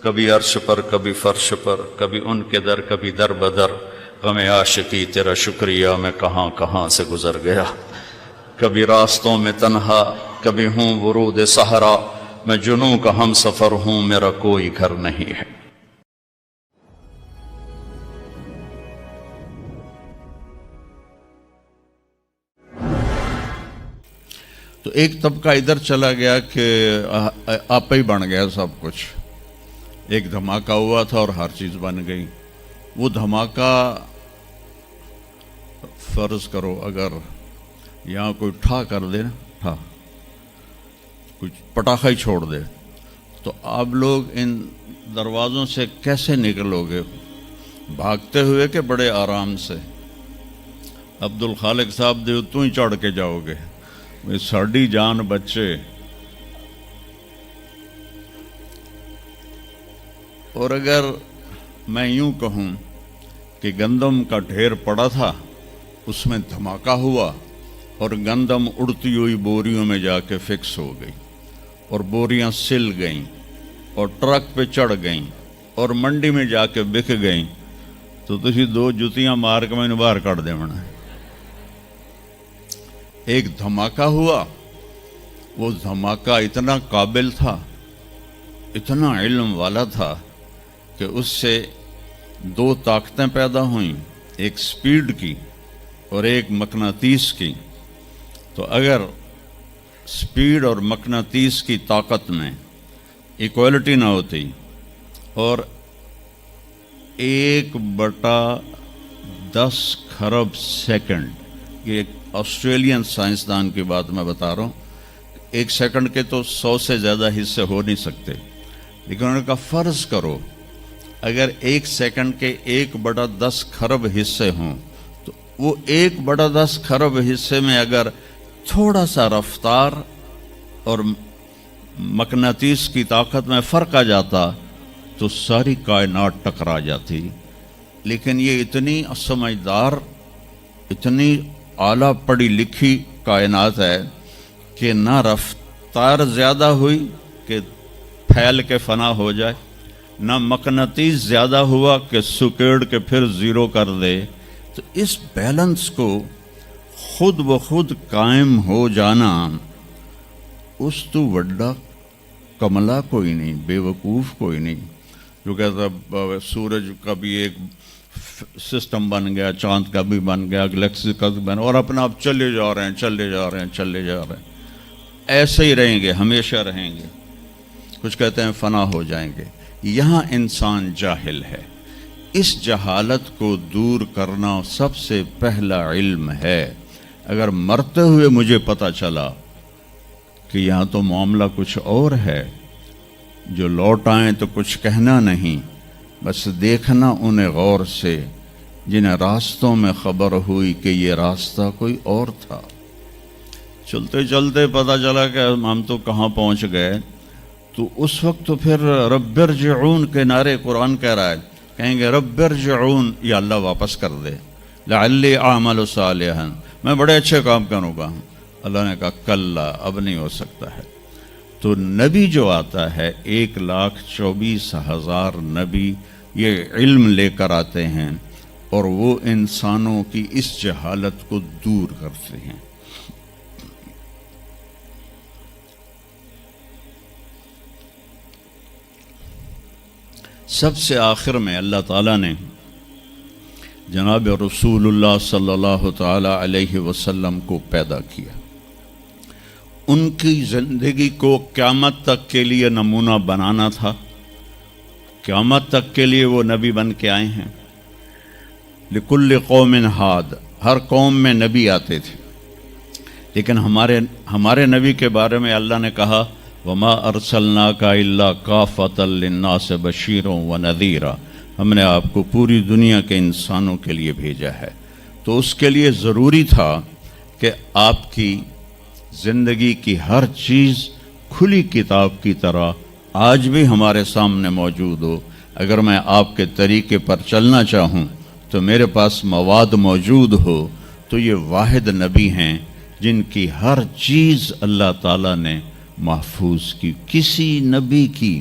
کبھی عرش پر کبھی فرش پر، کبھی ان کے در کبھی در بدر، غم عاشقی تیرا شکریہ میں کہاں کہاں سے گزر گیا، کبھی راستوں میں تنہا کبھی ہوں ورود صحرا، میں جنوں کا ہم سفر ہوں میرا کوئی گھر نہیں ہے۔ تو ایک طبقہ ادھر چلا گیا کہ آپ ہی بن گیا سب کچھ، ایک دھماکہ ہوا تھا اور ہر چیز بن گئی۔ وہ دھماکہ فرض کرو اگر یہاں کوئی ٹھا کر دے نا، ٹھا کچھ پٹاخہ ہی چھوڑ دے، تو آپ لوگ ان دروازوں سے کیسے نکلو گے؟ بھاگتے ہوئے کہ بڑے آرام سے؟ عبد الخالق صاحب دے تو ہی چڑھ کے جاؤ گے، ساڑی جان بچے۔ اور اگر میں یوں کہوں کہ گندم کا ڈھیر پڑا تھا، اس میں دھماکہ ہوا اور گندم اڑتی ہوئی بوریوں میں جا کے فکس ہو گئی اور بوریاں سل گئیں اور ٹرک پہ چڑھ گئیں اور منڈی میں جا کے بک گئیں، تو تسی دو جتیاں مار کے میں نے باہر کر دے منا۔ ایک دھماکہ ہوا، وہ دھماکہ اتنا قابل تھا، اتنا علم والا تھا کہ اس سے دو طاقتیں پیدا ہوئیں، ایک سپیڈ کی اور ایک مقناطیس کی۔ تو اگر سپیڈ اور مقناطیس کی طاقت میں ایکوالٹی نہ ہوتی اور 1/10 خرب سیکنڈ، یہ ایک آسٹریلین سائنسدان کی بات میں بتا رہا ہوں، ایک سیکنڈ کے تو 100 سے زیادہ حصے ہو نہیں سکتے، لیکن انہوں نے کہا فرض کرو اگر ایک سیکنڈ کے 1/10 خرب حصے ہوں، تو وہ 1/10 خرب حصے میں اگر تھوڑا سا رفتار اور مقناطیس کی طاقت میں فرق آ جاتا تو ساری کائنات ٹکرا جاتی۔ لیکن یہ اتنی سمجھدار، اتنی اعلیٰ پڑھی لکھی کائنات ہے کہ نہ رفتار زیادہ ہوئی کہ پھیل کے فنا ہو جائے، نہ مقناطیس زیادہ ہوا کہ سکیڑ کے پھر زیرو کر دے۔ تو اس بیلنس کو خود بخود قائم ہو جانا، اس تو وڈا کملا کوئی نہیں، بے وقوف کوئی نہیں جو کہتا سورج کا بھی ایک سسٹم بن گیا، چاند کا بھی بن گیا، گلیکسی کا بھی بن گیا، اور اپنا آپ چلے جا رہے ہیں چلے جا رہے ہیں چلے جا رہے ہیں، ایسے ہی رہیں گے، ہمیشہ رہیں گے۔ کچھ کہتے ہیں فنا ہو جائیں گے۔ یہاں انسان جاہل ہے، اس جہالت کو دور کرنا سب سے پہلا علم ہے۔ اگر مرتے ہوئے مجھے پتہ چلا کہ یہاں تو معاملہ کچھ اور ہے، جو لوٹ آئیں تو کچھ کہنا نہیں، بس دیکھنا انہیں غور سے جنہیں راستوں میں خبر ہوئی کہ یہ راستہ کوئی اور تھا۔ چلتے چلتے پتہ چلا کہ ہم تو کہاں پہنچ گئے، تو اس وقت تو پھر رب ارجعون کے نعرے قرآن کہہ رہا ہے، کہیں گے رب ارجعون، یا اللہ واپس کر دے، لعلی اعمل صالحا، میں بڑے اچھے کام کروں گا۔ اللہ نے کہا کلا، اب نہیں ہو سکتا ہے۔ تو نبی جو آتا ہے 1,24,000 نبی یہ علم لے کر آتے ہیں اور وہ انسانوں کی اس جہالت کو دور کرتے ہیں۔ سب سے آخر میں اللہ تعالیٰ نے جناب رسول اللہ صلی اللہ تعالیٰ علیہ وسلم کو پیدا کیا، ان کی زندگی کو قیامت تک کے لیے نمونہ بنانا تھا، قیامت تک کے لیے وہ نبی بن کے آئے ہیں۔ لکل قوم ہاد، ہر قوم میں نبی آتے تھے، لیکن ہمارے نبی کے بارے میں اللہ نے کہا وما ارسلناک الا کافۃ للناس بشیرا ونذیرا، ہم نے آپ کو پوری دنیا کے انسانوں کے لیے بھیجا ہے۔ تو اس کے لیے ضروری تھا کہ آپ کی زندگی کی ہر چیز کھلی کتاب کی طرح آج بھی ہمارے سامنے موجود ہو۔ اگر میں آپ کے طریقے پر چلنا چاہوں تو میرے پاس مواد موجود ہو، تو یہ واحد نبی ہیں جن کی ہر چیز اللہ تعالیٰ نے محفوظ کی۔ کسی نبی کی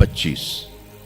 25